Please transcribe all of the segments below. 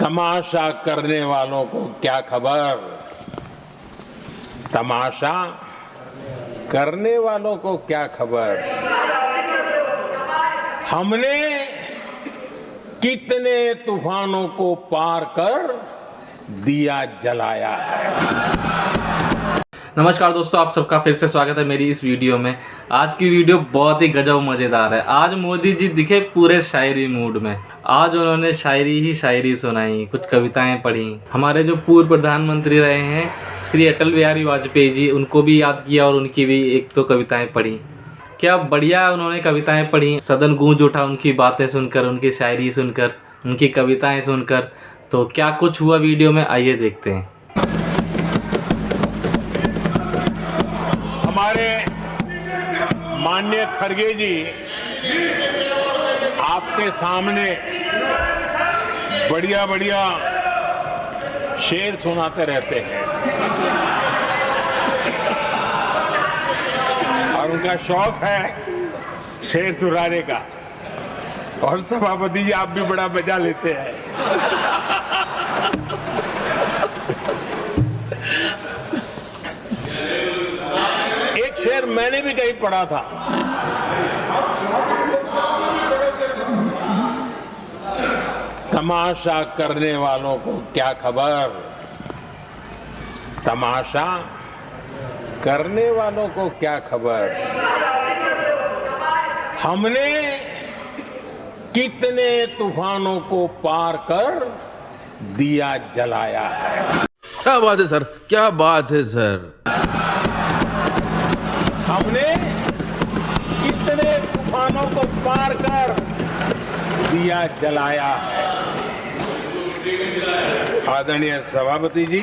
तमाशा करने वालों को क्या खबर, तमाशा करने वालों को क्या खबर। हमने कितने तूफानों को पार कर दिया जलाया है। नमस्कार दोस्तों, आप सबका फिर से स्वागत है मेरी इस वीडियो में। आज की वीडियो बहुत ही गजब मज़ेदार है। आज मोदी जी दिखे पूरे शायरी मूड में। आज उन्होंने शायरी ही शायरी सुनाई, कुछ कविताएं पढ़ी। हमारे जो पूर्व प्रधानमंत्री रहे हैं श्री अटल बिहारी वाजपेयी जी, उनको भी याद किया और उनकी भी एक दो कविताएं पढ़ी। क्या बढ़िया उन्होंने कविताएं पढ़ी। सदन गूंज उठा उनकी बातें सुनकर, उनकी शायरी सुनकर, उनकी कविताएँ सुनकर। तो क्या कुछ हुआ वीडियो में, आइए देखते हैं। हमारे माननीय खड़गे जी आपके सामने बढ़िया बढ़िया शेर सुनाते रहते हैं और उनका शौक है शेर सुनाने का। और सभापति जी आप भी बड़ा मजा लेते हैं। शेर मैंने भी कहीं पढ़ा था। तमाशा करने वालों को क्या खबर, तमाशा करने वालों को क्या खबर। हमने कितने तूफानों को पार कर दिया जलाया है। क्या बात है सर, क्या बात है सर। हमने कितने तूफानों को पार कर दिया जलाया है। आदरणीय सभापति जी,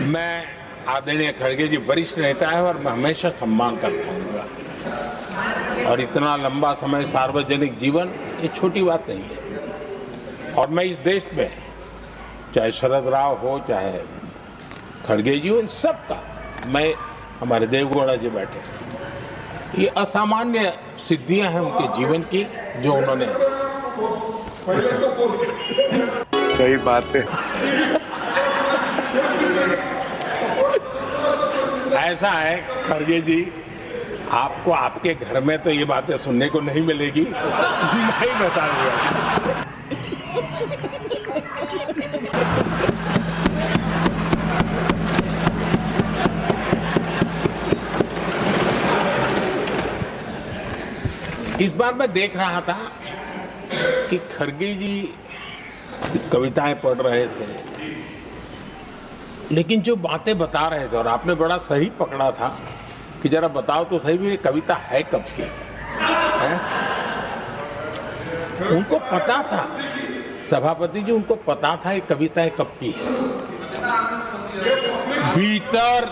मैं आदरणीय खड़गे जी वरिष्ठ नेता है और मैं हमेशा सम्मान करता हूँ। और इतना लंबा समय सार्वजनिक जीवन ये छोटी बात नहीं है। और मैं इस देश में चाहे शरद राव हो, चाहे खड़गे जी, इन सब का मैं, हमारे देवगौड़ा जी बैठे, ये असामान्य सिद्धियां हैं उनके जीवन की जो उन्होंने। सही बात है। ऐसा है खड़गे जी, आपको आपके घर में तो ये बातें सुनने को नहीं मिलेगी। नहीं बताऊंगा। इस बार मैं देख रहा था कि खड़गे जी कविताएं पढ़ रहे थे, लेकिन जो बातें बता रहे थे, और आपने बड़ा सही पकड़ा था कि जरा बताओ तो सही भी ये कविता है कब की है? उनको पता था, सभापति जी उनको पता था ये कविता कब की है। भीतर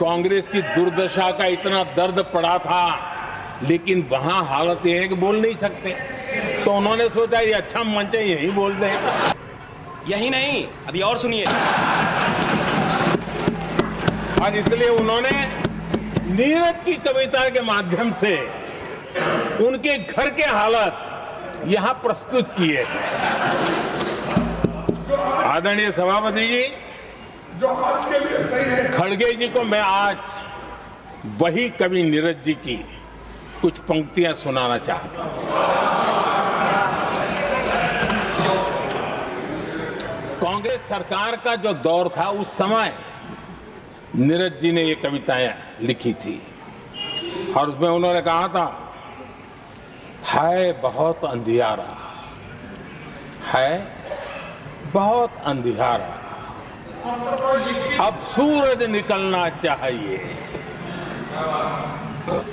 कांग्रेस की दुर्दशा का इतना दर्द पड़ा था, लेकिन वहां हालत यह है कि बोल नहीं सकते, तो उन्होंने सोचा ये अच्छा मंच है, यही बोल दें। यही नहीं, अभी और सुनिए। और इसलिए उन्होंने नीरज की कविता के माध्यम से उनके घर के हालत यहां प्रस्तुत किए। आदरणीय सभापति जी, जो आज के लिए सही है। खड़गे जी को मैं आज वही कवि नीरज जी की कुछ पंक्तियां सुनाना चाहता हूं। कांग्रेस सरकार का जो दौर था उस समय नीरज जी ने ये कविताएं लिखी थी और उसमें उन्होंने कहा था, है बहुत अंधियारा, है बहुत अंधियारा, अब सूरज निकलना चाहिए,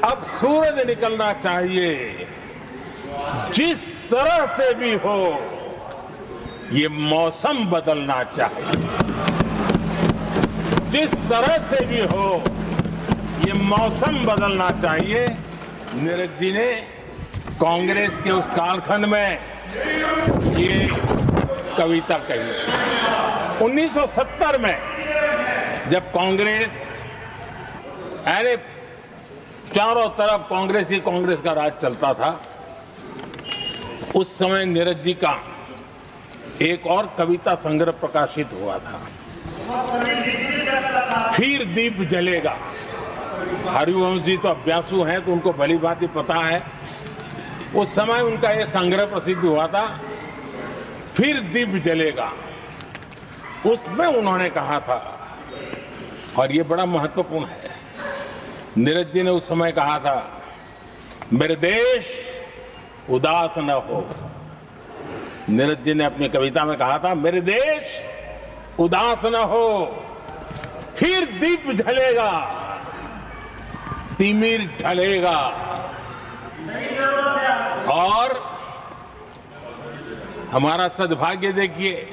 अब सूरज निकलना चाहिए, जिस तरह से भी हो ये मौसम बदलना चाहिए, जिस तरह से भी हो ये मौसम बदलना चाहिए। नीरज जी ने कांग्रेस के उस कालखंड में ये कविता कही। 1970 में जब कांग्रेस, अरे चारों तरफ कांग्रेस ही कांग्रेस का राज चलता था, उस समय नीरज जी का एक और कविता संग्रह प्रकाशित हुआ था, फिर दीप जलेगा। हरिवंश जी तो अभ्यासु हैं तो उनको भली भांति पता है। उस समय उनका यह संग्रह प्रसिद्ध हुआ था, फिर दीप जलेगा। उसमें उन्होंने कहा था, और ये बड़ा महत्वपूर्ण है, नीरज जी ने उस समय कहा था, मेरे देश उदास न हो। नीरज जी ने अपनी कविता में कहा था, मेरे देश उदास न हो, फिर दीप जलेगा, तिमिर ढलेगा। और हमारा सद्भाग्य देखिए,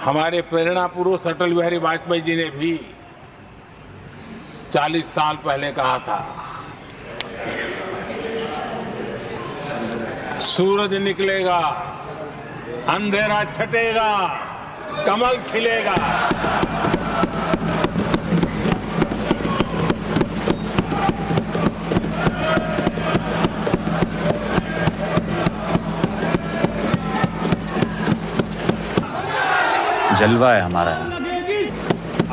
हमारे प्रेरणा पुरुष अटल बिहारी वाजपेयी जी ने भी 40 साल पहले कहा था, सूरज निकलेगा, अंधेरा छटेगा, कमल खिलेगा। जलवा है हमारा।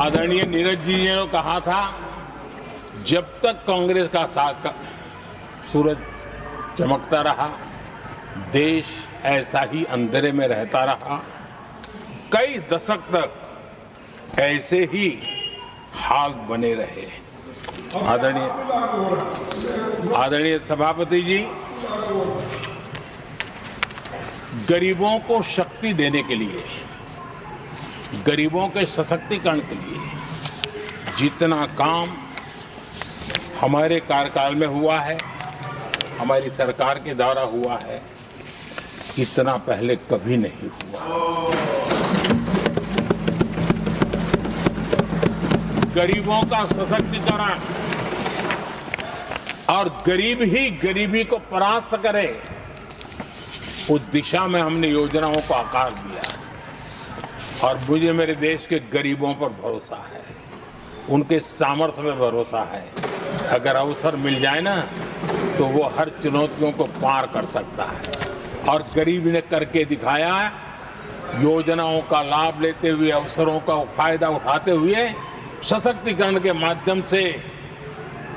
आदरणीय नीरज जी ने कहा था, जब तक कांग्रेस का सूरज चमकता रहा, देश ऐसा ही अंधेरे में रहता रहा। कई दशक तक ऐसे ही हाल बने रहे। आदरणीय सभापति जी, गरीबों को शक्ति देने के लिए, गरीबों के सशक्तिकरण के लिए जितना काम हमारे कार्यकाल में हुआ है, हमारी सरकार के द्वारा हुआ है, इतना पहले कभी नहीं हुआ। गरीबों का सशक्तिकरण और गरीब ही गरीबी को परास्त करे, उस दिशा में हमने योजनाओं को आकार दिया। और मुझे मेरे देश के गरीबों पर भरोसा है, उनके सामर्थ्य में भरोसा है। अगर अवसर मिल जाए ना, तो वो हर चुनौतियों को पार कर सकता है। और गरीब ने करके दिखाया। योजनाओं का लाभ लेते हुए, अवसरों का फायदा उठाते हुए, सशक्तिकरण के माध्यम से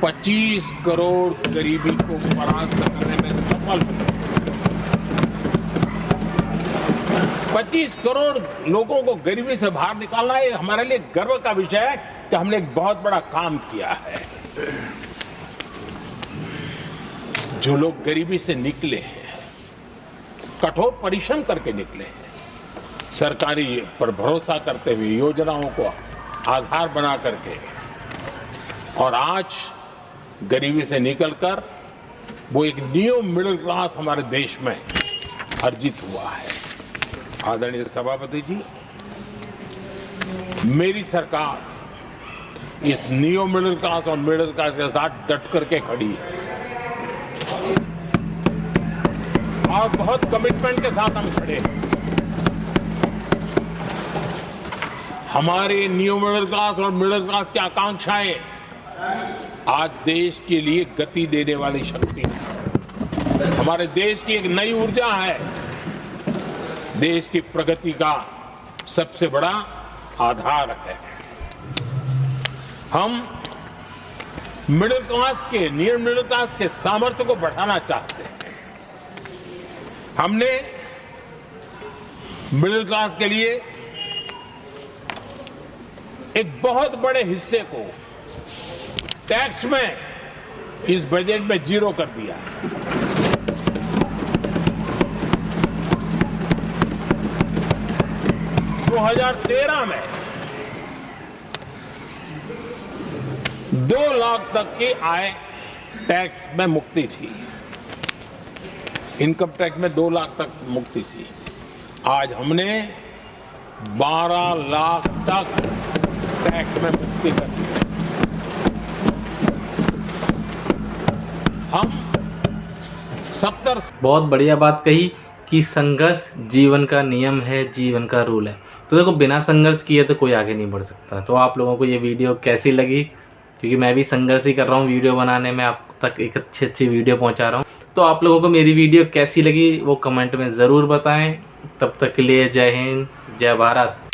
25 करोड़ गरीबी को परास्त करने में सफल हुए। 25 करोड़ लोगों को गरीबी से बाहर निकालना, ये हमारे लिए गर्व का विषय है कि हमने एक बहुत बड़ा काम किया है। जो लोग गरीबी से निकले हैं, कठोर परिश्रम करके निकले हैं, सरकारी पर भरोसा करते हुए, योजनाओं को आधार बना करके, और आज गरीबी से निकलकर वो एक न्यू मिडिल क्लास हमारे देश में अर्जित हुआ है। आदरणीय सभापति जी, मेरी सरकार इस न्यू मिडिल क्लास और मिडिल क्लास के साथ डट करके खड़ी है और बहुत कमिटमेंट के साथ हम खड़े हैं। हमारे न्यू मिडिल क्लास और मिडिल क्लास की आकांक्षाएं आज देश के लिए गति देने वाली शक्ति है। हमारे देश की एक नई ऊर्जा है, देश की प्रगति का सबसे बड़ा आधार है। हम मिडिल क्लास के, नियर मिडिल क्लास के सामर्थ्य को बढ़ाना चाहते हैं। हमने मिडिल क्लास के लिए एक बहुत बड़े हिस्से को टैक्स में इस बजट में जीरो कर दिया। 2013 में 2 लाख तक की आय टैक्स में मुक्ति थी, इनकम टैक्स में 2 लाख तक मुक्ति थी। आज हमने 12 लाख तक टैक्स में मुक्ति कर दी। हम 70। बहुत बढ़िया बात कही कि संघर्ष जीवन का नियम है, जीवन का रूल है। तो देखो, बिना संघर्ष किए तो कोई आगे नहीं बढ़ सकता। तो आप लोगों को ये वीडियो कैसी लगी, क्योंकि मैं भी संघर्ष ही कर रहा हूँ वीडियो बनाने में, आप तक एक अच्छी वीडियो पहुँचा रहा हूँ। तो आप लोगों को मेरी वीडियो कैसी लगी वो कमेंट में ज़रूर बताएं। तब तक के लिए जय हिंद, जय भारत।